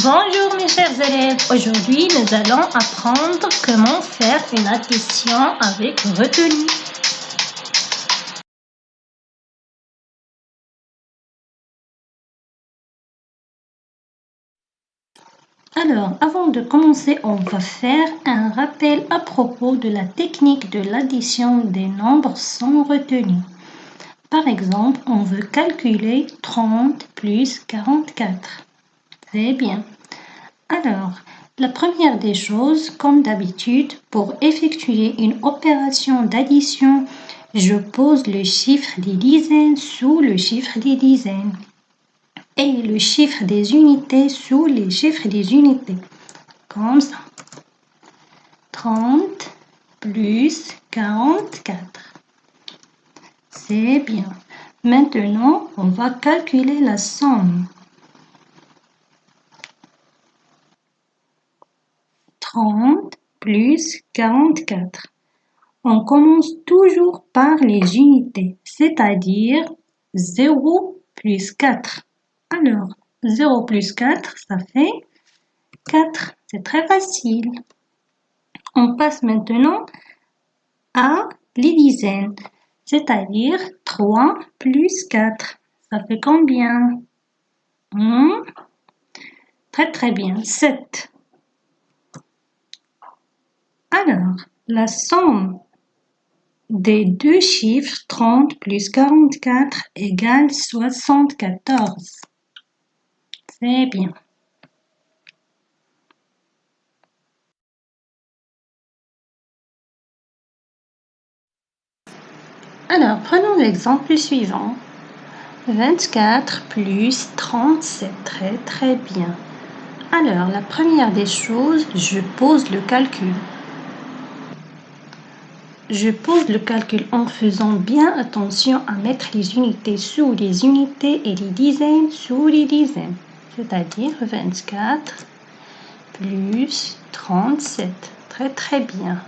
Bonjour mes chers élèves, aujourd'hui nous allons apprendre comment faire une addition avec retenue. Alors, avant de commencer, on va faire un rappel à propos de la technique de l'addition des nombres sans retenue. Par exemple, on veut calculer 30 plus 44. Très bien. Alors, la première des choses, comme d'habitude, pour effectuer une opération d'addition, je pose le chiffre des dizaines sous le chiffre des dizaines et le chiffre des unités sous les chiffres des unités. Comme ça. 30 plus 44. C'est bien. Maintenant, on va calculer la somme. 30 plus 44. On commence toujours par les unités, c'est-à-dire 0 plus 4. Alors, 0 plus 4, ça fait 4. C'est très facile. On passe maintenant à les dizaines, c'est-à-dire 3 plus 4. Ça fait combien? Très très bien, 7. Alors, la somme des deux chiffres 30 plus 44 égale 74. C'est bien. Alors, prenons l'exemple suivant. 24 plus 37. Très très bien. Alors, la première des choses, je pose le calcul. Je pose le calcul en faisant bien attention à mettre les unités sous les unités et les dizaines sous les dizaines. C'est-à-dire 24 plus 37. Très très bien.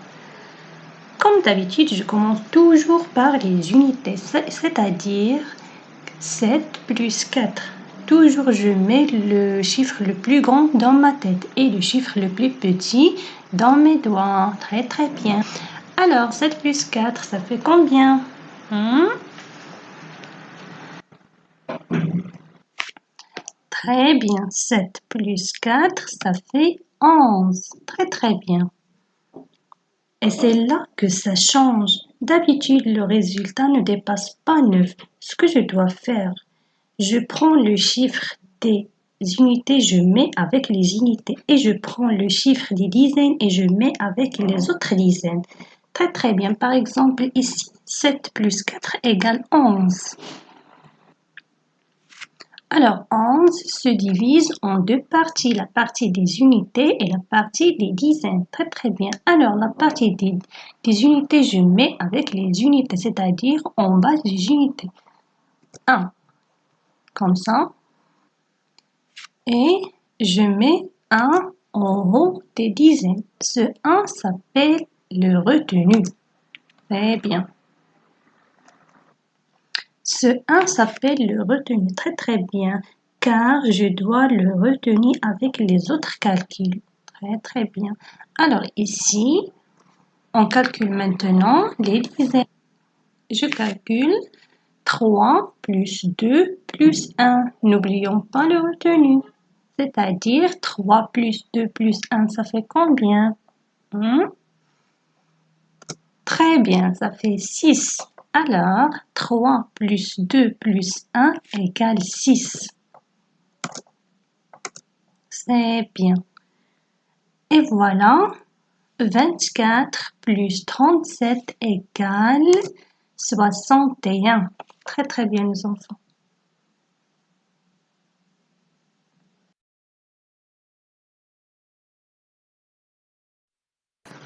Comme d'habitude, je commence toujours par les unités, c'est-à-dire 7 plus 4. Toujours je mets le chiffre le plus grand dans ma tête et le chiffre le plus petit dans mes doigts. Très très bien. Alors, 7 plus 4, ça fait combien? Très bien. 7 plus 4, ça fait 11. Très très bien. Et c'est là que ça change. D'habitude, le résultat ne dépasse pas 9. Ce que je dois faire, je prends le chiffre des unités, je mets avec les unités. Et je prends le chiffre des dizaines et je mets avec les autres dizaines. Très très bien. Par exemple, ici, 7 plus 4 égale 11. Alors, 11 se divise en deux parties, la partie des unités et la partie des dizaines. Très très bien. Alors, la partie des unités, je mets avec les unités, c'est-à-dire en bas des unités. 1, comme ça. Et je mets 1 en haut des dizaines. Ce 1 s'appelle le retenu. Très bien. Ce 1 s'appelle le retenu. Très très bien. Car je dois le retenir avec les autres calculs. Très très bien. Alors ici, on calcule maintenant les dizaines. Je calcule 3 plus 2 plus 1. N'oublions pas le retenu. C'est-à-dire 3 plus 2 plus 1, ça fait combien? Très bien, ça fait 6. Alors, 3 plus 2 plus 1 égale 6. C'est bien. Et voilà, 24 plus 37 égale 61. Très très bien les enfants.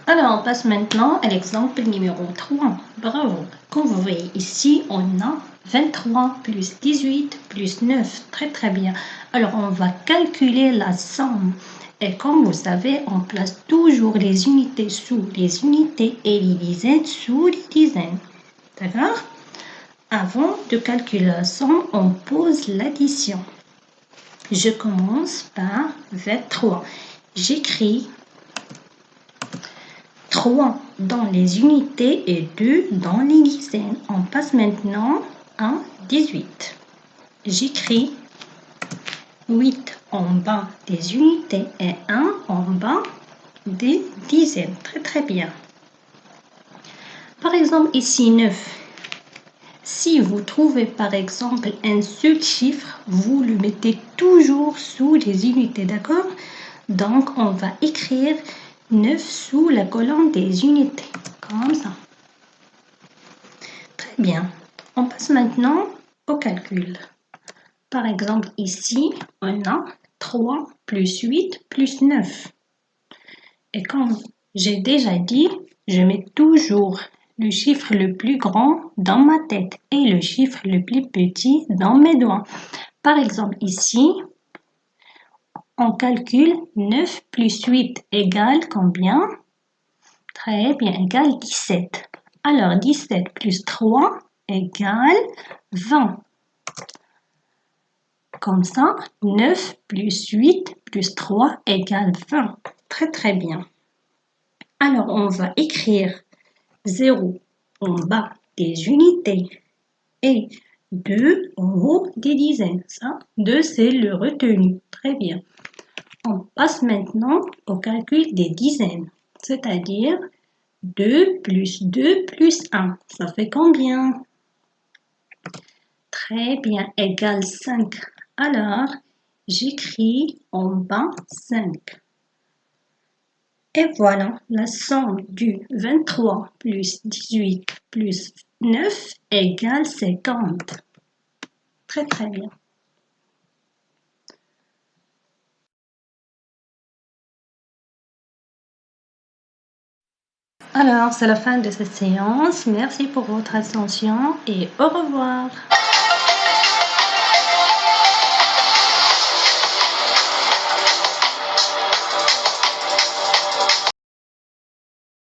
Alors, on passe maintenant à l'exemple numéro 3. Bravo. Comme vous voyez ici, on a 23 plus 18 plus 9. Très très bien. Alors, on va calculer la somme. Et comme vous savez, on place toujours les unités sous les unités et les dizaines sous les dizaines. D'accord? Avant de calculer la somme, on pose l'addition. Je commence par 23. J'écris 3 dans les unités et 2 dans les dizaines. On passe maintenant à 18. J'écris 8 en bas des unités et 1 en bas des dizaines. Très très bien. Par exemple, ici 9. Si vous trouvez par exemple un seul chiffre, vous le mettez toujours sous les unités, d'accord? Donc, on va écrire 9 sous la colonne des unités, comme ça. Très bien. On passe maintenant au calcul. Par exemple, ici, on a 3 plus 8 plus 9. Et comme j'ai déjà dit, je mets toujours le chiffre le plus grand dans ma tête et le chiffre le plus petit dans mes doigts. Par exemple, ici, on calcule 9 plus 8 égale combien? Très bien, égale 17. Alors, 17 plus 3 égale 20. Comme ça, 9 plus 8 plus 3 égale 20. Très très bien. Alors, on va écrire 0 en bas des unités et 2 en haut des dizaines. Ça, 2, c'est le retenu. Très bien. On passe maintenant au calcul des dizaines, c'est-à-dire 2 plus 2 plus 1. Ça fait combien? Très bien, égale 5. Alors, j'écris en bas 5. Et voilà, la somme du 23 plus 18 plus 9 égale 50. Très très bien. Alors, c'est la fin de cette séance. Merci pour votre attention et au revoir.